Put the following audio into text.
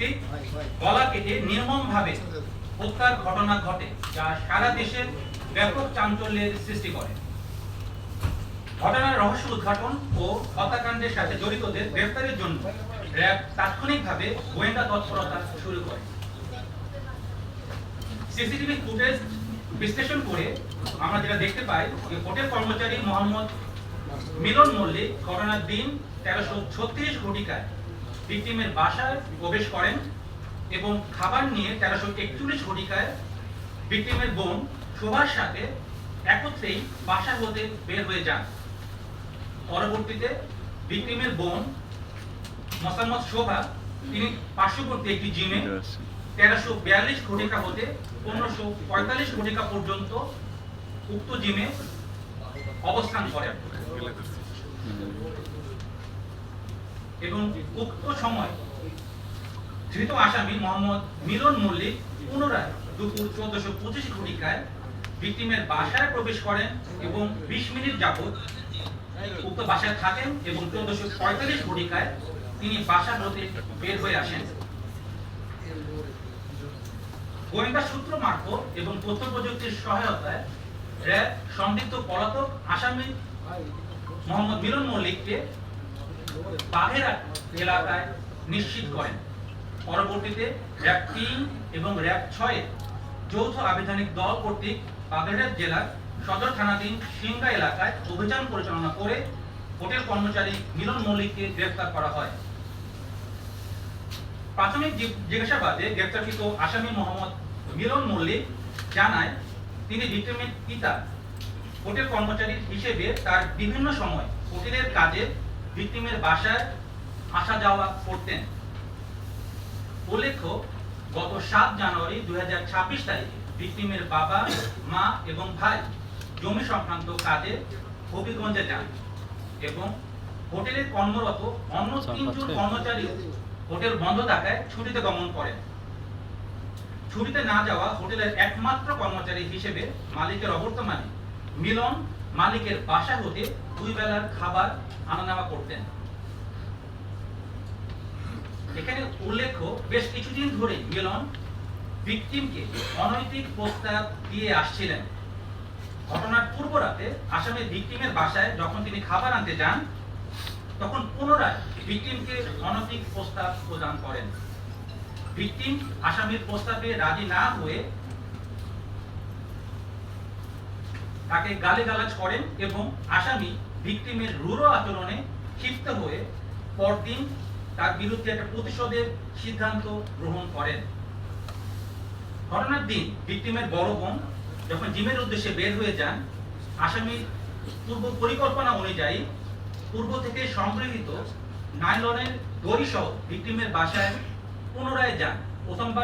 কর্তৃক গলা কেটে নির্মমভাবে হত্যার ঘটনা ঘটে, যা সারা দেশে ব্যাপক চাঞ্চল্যের সৃষ্টি করে। ঘটনার রহস্য উদ্ঘাটন ও হত্যাকাণ্ডের সাথে জড়িতদের গ্রেফতারের জন্য র্যাব তাৎক্ষণিকভাবে গোয়েন্দা তৎপরতা শুরু করে। সিসিটিভি ফুটেজ বিশ্লেষণ করে আমরা যেটা দেখতে পাই যে হোটেল কর্মচারী মোহাম্মদ মিলন মল্লিক ঘটনার দিন 1336 ঘটিকায় ভিকটিমের বাসায় প্রবেশ করেন এবং খাবার নিয়ে 1341 ঘটিকায় ভিকটিমের বোন শোভার সাথে একত্রেই বাসা হতে বের হয়ে যান। পরবর্তীতে ভিকটিমের বোন মোসাম্মদ শোভা তিনি পার্শ্ববর্তী একটি জিমে 1342 ঘটিকা হতে 1545 ঘটিকা পর্যন্ত উক্ত জিমে অবস্থান করেন এবং উক্ত সময় ধৃত আসামি মোহাম্মদ মিলন মল্লিক পুনরায় দুপুর 1425 ঘটিকায় ভিকটিমের বাসায় প্রবেশ করেন এবং 20 মিনিট যাবত উক্ত বাসায় থাকেন এবং 1445 ঘটিকায় তিনি বাসা হতে বের হয়ে আসেন। গোয়েন্দা সূত্র মারফত এবং তথ্য প্রযুক্তির সহায়তায় র্যাব সন্দিগ্ধ পলাতক আসামি মোহাম্মদ মিলন মল্লিককে বাঘেরহাট এলাকায় নিশ্চিত করেন। পরবর্তীতে র্যাব 3 এবং র্যাব 6 এর যৌথ আবেদনিক দল কর্তৃক বাগেরহাট জেলার সদর থানাধীন সিংগা এলাকায় অভিযান পরিচালনা করে হোটেল কর্মচারী মিলন মল্লিককে গ্রেফতার করা হয়। প্রাথমিক জিজ্ঞাসাবাদে গ্রেফতারকৃত আসামি মোহাম্মদ মিলন মল্লিক জানায় তিনি ভিকটিমের পিতা হোটেল কর্মচারী হিসেবে তার বিভিন্ন সময় হোটেলের কাজে ভিকটিমের বাসায় আসা যাওয়া করতেন। উল্লেখ্য, গত 7 জানুয়ারি 2026 তারিখে ভিকটিমের বাবা, মা এবং ভাই জমি সংক্রান্ত কাজে হবিগঞ্জে যান এবং হোটেলে কর্মরত অন্য 3 জন কর্মচারী হোটেল বন্ধ থাকায় ছুটিতে গমন করেন। ছুটিতে না যাওয়া হোটেলের একমাত্র কর্মচারী হিসেবে মালিকের অবর্তমানে মিলন মালিকের বাসা হতে 2 বেলার খাবার আনা নেওয়া করতেন। এখানে উল্লেখ্য, বেশ কিছুদিন ধরে মিলন ভিকটিমকে অনৈতিক প্রস্তাব দিয়ে আসছিলেন। ঘটনার পূর্ব রাতে আসামি ভিকটিমের বাসায় যখন তিনি খাবার আনতে যান তখন পুনরায় ভিকটিমকে অনৈতিক প্রস্তাব প্রদান করেন। ভিকটিম আসামির প্রস্তাবে রাজি না হয়ে তাকে গালিগালাজ করেন এবং আসামি ভিকটিমের রূঢ় আচরণে ক্ষিপ্ত হয়ে পরদিন তার বিরুদ্ধে একটা প্রতিশোধের সিদ্ধান্ত গ্রহণ করেন। ঘটনার দিন ভিকটিমের বড় বোন যখন জিমের উদ্দেশ্যে বের হয়ে যান, আসামি পূর্ব পরিকল্পনা অনুযায়ী পূর্ব থেকে সংগৃহীত নাইলনের দড়ি সহ ভিকটিমের বাসায় পুনরায় যান। প্রথমবার